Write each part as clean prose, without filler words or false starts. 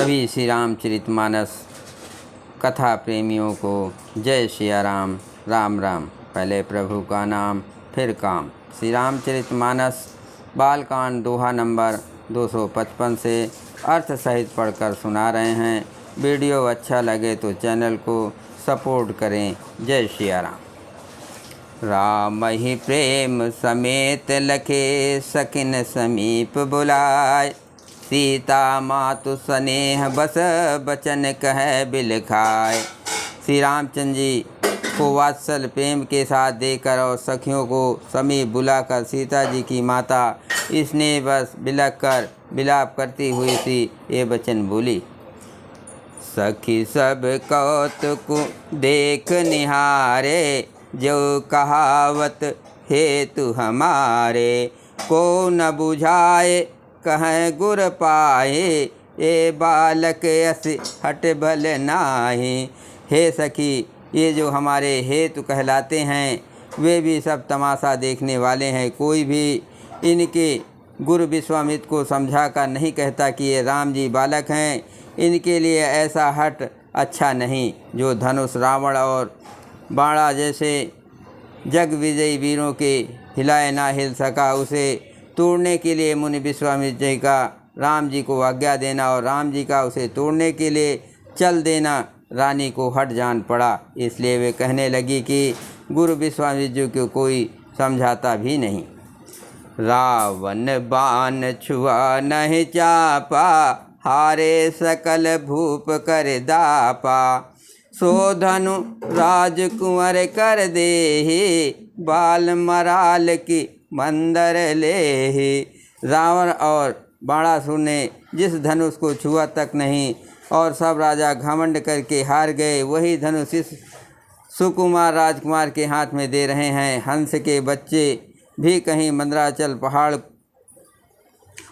सभी श्री रामचरितमानस कथा प्रेमियों को जय सिया राम। राम राम। पहले प्रभु का नाम फिर काम। श्री रामचरितमानस बालकांड दोहा नंबर 255 से अर्थ सहित पढ़कर सुना रहे हैं। वीडियो अच्छा लगे तो चैनल को सपोर्ट करें। जय सिया राम। राम ही प्रेम समेत लखे सखिन समीप बुलाए, सीता मातु स्नेह बस बचन कह बिलखाए। श्री रामचंद्र जी को वात्सल प्रेम के साथ देकर और सखियों को समीप बुलाकर सीता जी की माता स्नेह बस बिलख कर विलाप करती हुई सी ये वचन बोली। सखी सब कौतुक देख निहारे, जो कहावत हेतु हमारे। को न बुझाए कहें गुर पाए, ये बालक यस हट भल नाही। हे सखी, ये जो हमारे हेतु कहलाते हैं वे भी सब तमाशा देखने वाले हैं। कोई भी इनके गुरु विश्वामित्र को समझा कर नहीं कहता कि ये राम जी बालक हैं। इनके लिए ऐसा हट अच्छा नहीं। जो धनुष रावण और बाणा जैसे जग विजयी वीरों के हिलाए ना हिल सका, उसे तोड़ने के लिए मुनि विश्वामित्र जी का राम जी को आज्ञा देना और राम जी का उसे तोड़ने के लिए चल देना रानी को हट जान पड़ा। इसलिए वे कहने लगी कि गुरु विश्वामित्र जी को कोई समझाता भी नहीं। रावण बाण छुआ नहीं चापा, हारे सकल भूप कर दापा। सो धनु राजकुंवर कर देहि, बाल मराल की मंदर लेहि। रावण और बाणासुर ने जिस धनुष को छुआ तक नहीं और सब राजा घमंड करके हार गए, वही धनुष इस सुकुमार राजकुमार के हाथ में दे रहे हैं। हंस के बच्चे भी कहीं मंदराचल पहाड़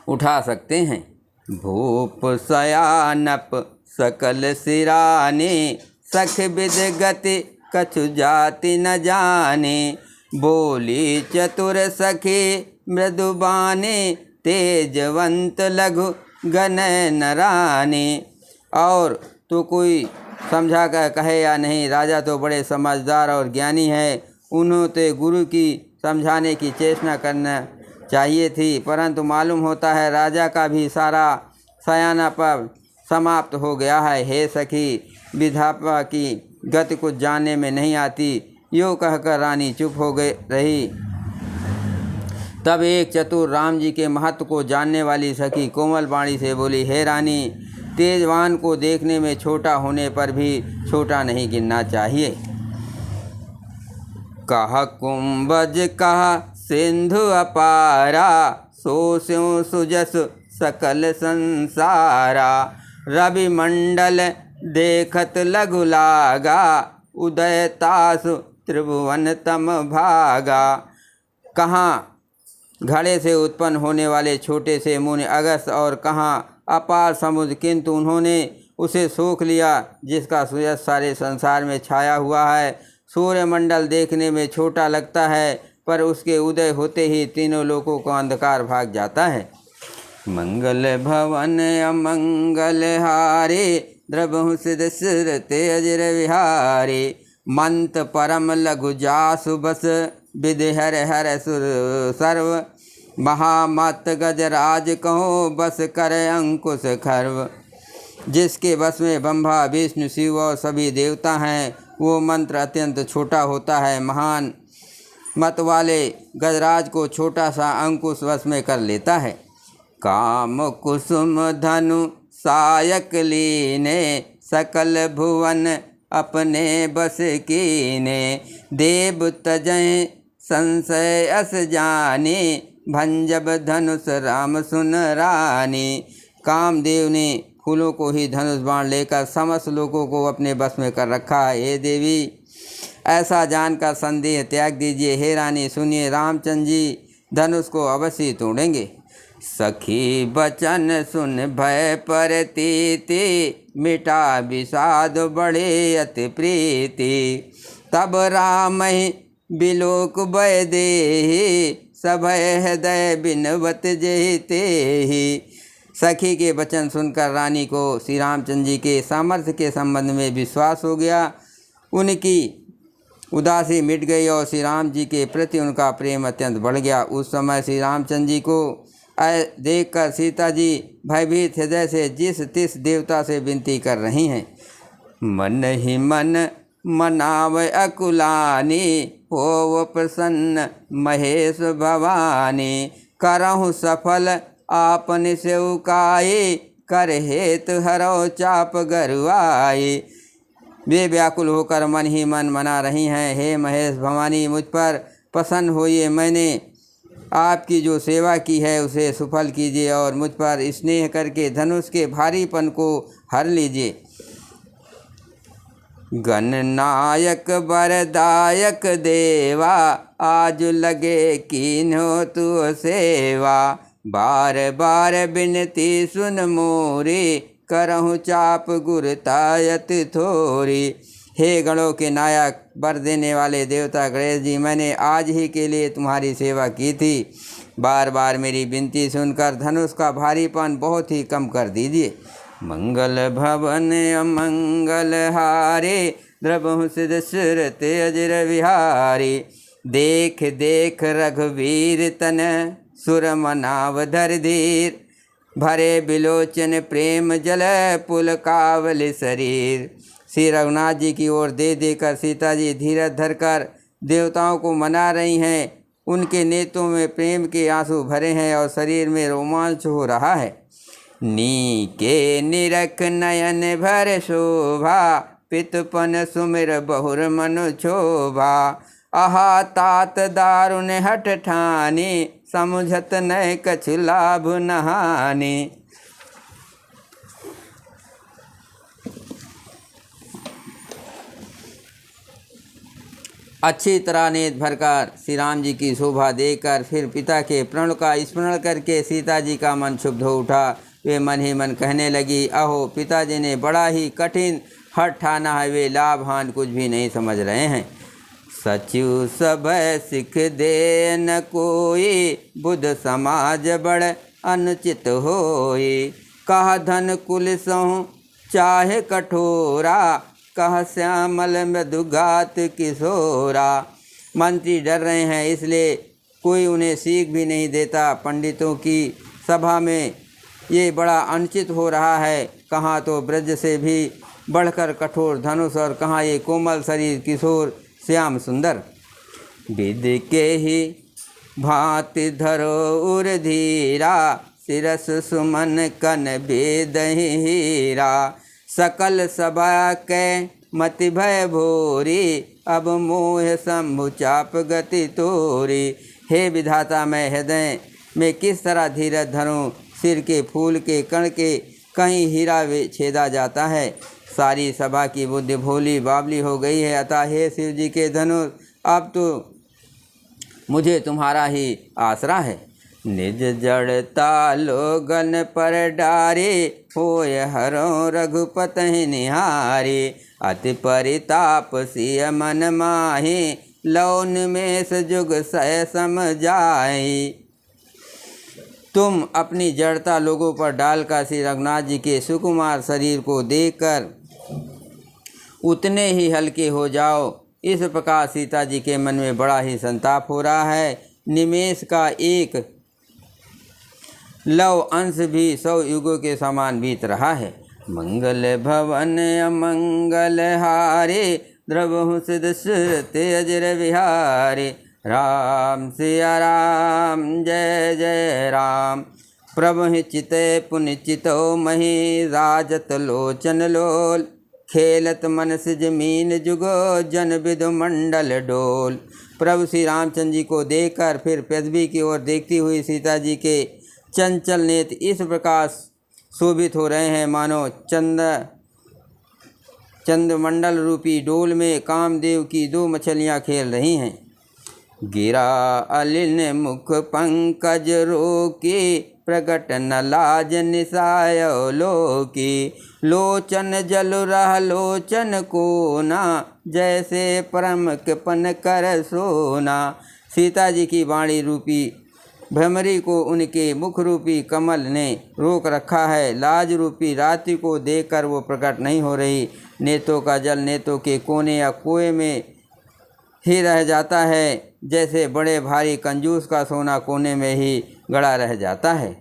उठा सकते हैं। भूप सयानप सकल सिराने, सख विद गति कछु जाति न जाने। बोली चतुर सखी मृदुबाने, तेजवंत लघु गण नराने। और तो कोई समझा कर कहे या नहीं, राजा तो बड़े समझदार और ज्ञानी है। उन्होंने गुरु की समझाने की चेष्टा करना चाहिए थी, परंतु मालूम होता है राजा का भी सारा सयानापन समाप्त हो गया है। हे सखी, विधाता की गति कुछ जानने में नहीं आती। यूँ कहकर रानी चुप हो गई रही। तब एक चतुर राम जी के महत्व को जानने वाली सखी कोमल वाणी से बोली, हे रानी, तेजवान को देखने में छोटा होने पर भी छोटा नहीं गिनना चाहिए। कह कुंभज कह सिंधु अपारा, सो स्यों सुजस सकल संसारा। रवि मंडल देखत लघु लागा, उदय तासु त्रिभुवन तम भागा। कहाँ घड़े से उत्पन्न होने वाले छोटे से मुनि अगस्त और कहाँ अपार समुद्र, किंतु उन्होंने उसे सोख लिया जिसका सूर्य सारे संसार में छाया हुआ है। सूर्यमंडल देखने में छोटा लगता है, पर उसके उदय होते ही तीनों लोकों को अंधकार भाग जाता है। मंगल भवन अमंगल हारे, द्रवहु सिद्ध सिरते अजर विहारे। मंत परम लघु जासु बस, विधि हर हर सुर सर्व। महामत गजराज कहो, बस कर अंकुश खर्व। जिसके बस में ब्रह्मा विष्णु शिव और सभी देवता हैं, वो मंत्र अत्यंत छोटा होता है। महान मत वाले गजराज को छोटा सा अंकुश वश में कर लेता है। काम कुसुम धनु सायक लीने, सकल भुवन अपने बस कीने। देव तजय संशय अस जाने, भंजब धनुष राम सुन रानी। कामदेव ने फूलों को ही धनुष बाण लेकर समस्त लोगों को अपने बस में कर रखा है। हे देवी, ऐसा जानकर संदेह त्याग दीजिए। हे रानी, सुनिए, रामचंद्र जी धनुष को अवश्य तोड़ेंगे। सखी बचन सुन भय परतीति, मिटा विषाद बढ़े अति प्रीति। तब राम बिलोक भय देहि, सभय हृदय बिनवत जेहि तेहि। सखी के वचन सुनकर रानी को श्री रामचंद्र जी के सामर्थ्य के संबंध में विश्वास हो गया। उनकी उदासी मिट गई और श्री राम जी के प्रति उनका प्रेम अत्यंत बढ़ गया। उस समय श्री रामचंद्र जी को देखकर सीता जी भयभीत हृदय से जिस तिस देवता से विनती कर रही हैं, मन ही मन मनाव अकुलानी हो प्रसन्न महेश भवानी, करहु सफल आपन सेवकाई, कर हेत हरो चाप गरुआई। वे व्याकुल होकर मन ही मन मना रही हैं, हे महेश भवानी मुझ पर प्रसन्न होइए, मैंने आपकी जो सेवा की है उसे सफल कीजिए और मुझ पर स्नेह करके धनुष के भारीपन को हर लीजिए। गणनायक वरदायक देवा, आज लगे कीन्हो तू सेवा, बार बार बिनती सुन मोरी, करहु चाप गुरतायत थोरी। हे गणों के नायक वर देने वाले देवता गणेश जी, मैंने आज ही के लिए तुम्हारी सेवा की थी, बार बार मेरी विनती सुनकर धनुष का भारीपन बहुत ही कम कर दीजिए। मंगल भवन अमंगल हारे, द्रवहु सिद्ध सुरत अजर विहारी, देख देख रघुवीर तन, सुर मनाव धर धीर, भरे बिलोचन प्रेम जल पुल कावल शरीर। श्री रघुनाथ जी की ओर दे देकर सीता जी धीरज धरकर देवताओं को मना रही हैं। उनके नेत्रों में प्रेम के आंसू भरे हैं और शरीर में रोमांच हो रहा है। नीके निरख नयन भर शोभा, पितपन सुमिर बहुर मनु क्षोभा, आहा तात दारुण हठ ठानी, समुझत न कछु लाभ नहानी। अच्छी तरह नेत्र भरकर श्री राम जी की शोभा देखकर फिर पिता के प्रण का स्मरण करके सीता जी का मन क्षुब्ध हो उठा। वे मन ही मन कहने लगी, अहो पिताजी ने बड़ा ही कठिन हठ ठाना है, वे लाभ हान कुछ भी नहीं समझ रहे हैं। सचिव सब सिख दे न कोई, बुध समाज बड़ अनुचित होई, कह धन कुल सहुँ चाहे कठोरा, कह श्यामल मृदुगात किशोरा। मंत्री डर रहे हैं इसलिए कोई उन्हें सीख भी नहीं देता। पंडितों की सभा में ये बड़ा अनुचित हो रहा है, कहाँ तो ब्रज से भी बढ़कर कठोर धनुष और कहाँ ये कोमल शरीर किशोर श्याम सुंदर। विद के ही भांति धरो उर धीरा, सिरस सुमन कन वेद हीरा, सकल सभा के मति भय भोरी, अब मोह शंभु चाप गति तोरी। हे विधाता मैं हृदय में किस तरह धीरज धरूं, सिर के फूल के कण के कहीं हीरा छेदा जाता है। सारी सभा की बुद्धि भोली बावली हो गई है, अतः हे शिव जी के धनुष अब तो मुझे तुम्हारा ही आसरा है। निज जड़ता लोगन पर डारे, होय हरो रघुपति निहारे, अति परिताप सिय मन माहि, लौ निमेष जुग सह समझाई। तुम अपनी जड़ता लोगों पर डालकर श्री रघुनाथ जी के सुकुमार शरीर को देखकर उतने ही हल्के हो जाओ। इस प्रकार सीता जी के मन में बड़ा ही संताप हो रहा है। निमेष का एक लव अंश भी 100 युगों के समान बीत रहा है। मंगल भवन अमंगल हारे, द्रवहु सिद्ध सुरत अजर विहारे, राम सिया राम जय जय राम। प्रभु चिते पुनि चितो मही, राजत लोचन लोल, खेलत मन से जमीन जुगो, जन विदु मंडल डोल। प्रभु श्री रामचंद्र जी को देखकर फिर पृथ्वी की ओर देखती हुई सीता जी के चंचल नेत्र इस प्रकार शोभित हो रहे हैं मानो चंद्रमंडल रूपी डोल में कामदेव की 2 मछलियां खेल रही हैं। गिरा अलिन मुख पंकज रोकी, प्रगट न लाज निसाय लोकी, लोचन जल रह लोचन कोना, जैसे परम कृपन कर सोना। सीता जी की वाणी रूपी भ्रमरी को उनके मुख रूपी कमल ने रोक रखा है। लाज रूपी रात्रि को देखकर वो प्रकट नहीं हो रही। नेत्रों का जल नेत्रों के कोने या कुएं में ही रह जाता है, जैसे बड़े भारी कंजूस का सोना कोने में ही गड़ा रह जाता है।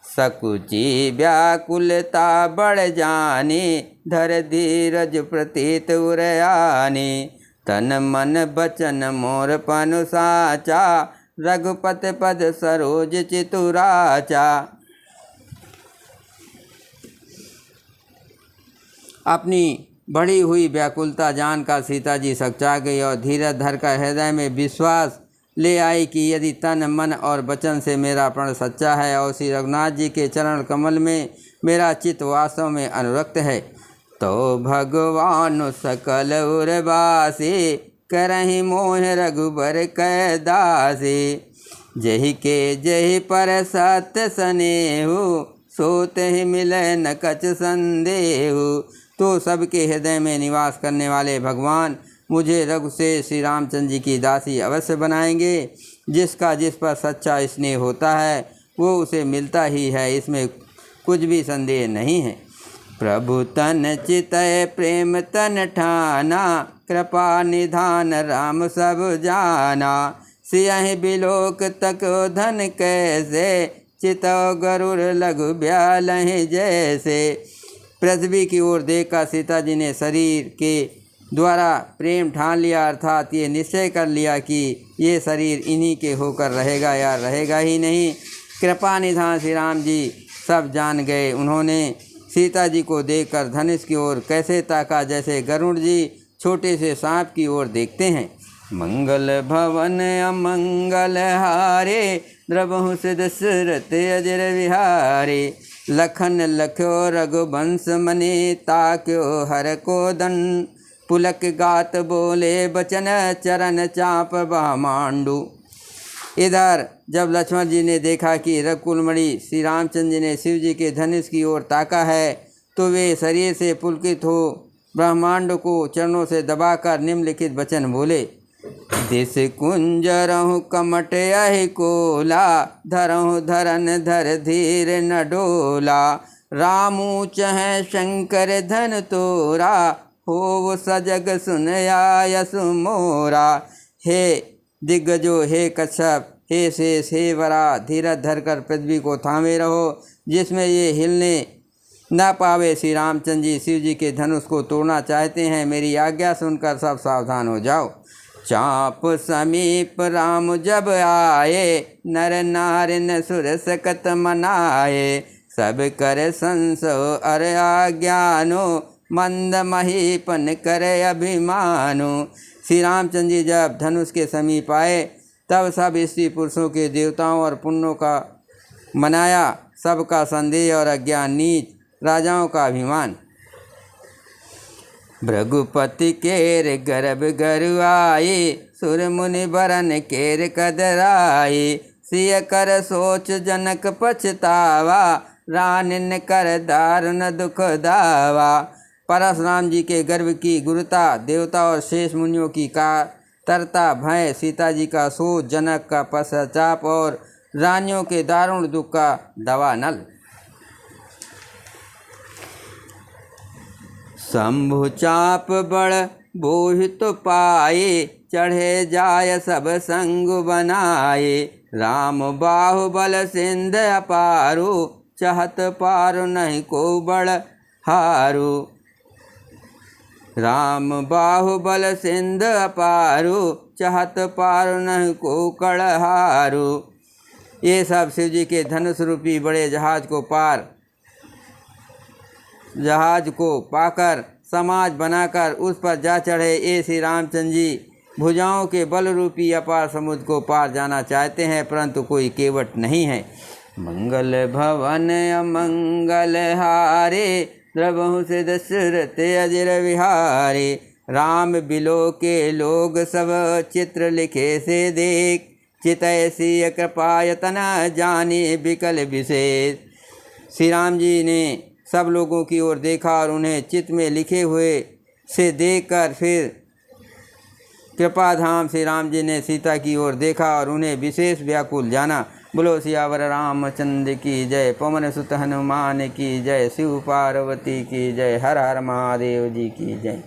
सकुची व्याकुलता बढ़ जानी, धर धीरज प्रतीत उरयानी। तन मन बचन मोर पनु साचा, रघुपत पद सरोज चितुराचा। अपनी बढ़ी हुई व्याकुलता जानकर सीता जी सकचा गई और धीरज धरकर हृदय में विश्वास ले आई कि यदि तन मन और वचन से मेरा प्रण सच्चा है और श्री रघुनाथ जी के चरण कमल में मेरा चित्त वास्तव में अनुरक्त है, तो भगवान सकल उर्वासी, करहि मोह रघुबर कै दासी। जहि के जहि पर सत्य स्नेहु, सोते ही मिले न कछ संदेहु। तो सबके हृदय में निवास करने वाले भगवान मुझे रघु से श्री रामचंद्र जी की दासी अवश्य बनाएंगे। जिसका जिस पर सच्चा स्नेह होता है वो उसे मिलता ही है, इसमें कुछ भी संदेह नहीं है। प्रभु तन चितय प्रेम तन ठाना, कृपा निधान राम सब जाना। सियहि बिलोक तक धन कैसे, चितौ गरुड़ लघु ब्यालहि जैसे। पृथ्वी की ओर देखकर सीता जी ने शरीर के द्वारा प्रेम ठान लिया, अर्थात ये निश्चय कर लिया कि ये शरीर इन्हीं के होकर रहेगा या रहेगा ही नहीं। कृपा निधान श्री राम जी सब जान गए। उन्होंने सीता जी को देखकर धनुष की ओर कैसे ताका, जैसे गरुड़ जी छोटे से सांप की ओर देखते हैं। मंगल भवन अमंगल हारे, द्रवहु दशरथ अजर विहारे। लखन लख्यो रघुवंश मने, ताक्यो हर को दन। पुलक गात बोले बचन, चरण चाप ब्रह्मांडु। इधर जब लक्ष्मण जी ने देखा कि रघुकुलमणि श्री रामचंद्र जी ने शिव जी के धनुष की ओर ताका है, तो वे शरीर से पुलकित हो ब्रह्मांड को चरणों से दबाकर निम्नलिखित वचन बोले। दिस कुंजरहु कमट अहि कोला, धरहु धरन धर धीर न डोला। रामू चह शंकर धन तोरा, हो सजग सुनया यसु मोरा। हे दिग्गजो, हे कच्छप, हे शेष, हे वरा, धीरज धरकर पृथ्वी को थामे रहो, जिसमें ये हिलने न पावे। श्री रामचंद्र जी शिव जी के धनुष को तोड़ना चाहते हैं। मेरी आज्ञा सुनकर सब सावधान हो जाओ। चाप समीप राम जब आए, नर नारि न सुर सकत मनाए। सब कर संसो अर आज्ञानो, मंद महीपन करे अभिमानो। श्री रामचंद्र जी जब धनुष के समीप आए, तब सब स्त्री पुरुषों के देवताओं और पुण्यों का मनाया, सबका संदेह और अज्ञान नीच, राजाओं का अभिमान। भृगुपति केर गर्भ गरु आए, सुर मुनि बरन केर कदराए। सिय कर सोच जनक पछतावा, रानिन कर दारुण दुख दावा। परशुराम जी के गर्भ की गुरुता, देवता और शेष मुनियों की कातरता, भय, सीता जी का सोच, जनक का पश्चाताप और रानियों के दारुण दुख का दवानल। शंभु चाप बड़ बोहित पाए, चढ़े जाय सब संग बनाए। राम बाहुबल सिंध अपारो, चहत पार नहीं को बड़ हारो। राम बाहुबल सिंध अपारो, चहत पार नहीं को कड़हारो। ये सब शिव जी के धनुष रूपी बड़े जहाज को पाकर समाज बनाकर उस पर जा चढ़े। ये श्री रामचंद्र जी भुजाओं के बल रूपी अपार समुद्र को पार जाना चाहते हैं, परंतु कोई केवट नहीं है। मंगल भवन अमंगल हारे, द्रवहु से दशरथ अजर विहारे। राम बिलो के लोग सब चित्र लिखे से देख, चितय सिय कृपायतन जाने विकल विशेष। श्री राम जी ने सब लोगों की ओर देखा और उन्हें चित्त में लिखे हुए से देखकर फिर कृपाधाम श्री राम जी ने सीता की ओर देखा और उन्हें विशेष व्याकुल जाना। बोलो सियावर रामचंद्र की जय। पवन सुत हनुमान की जय। शिव पार्वती की जय। हर हर महादेव जी की जय।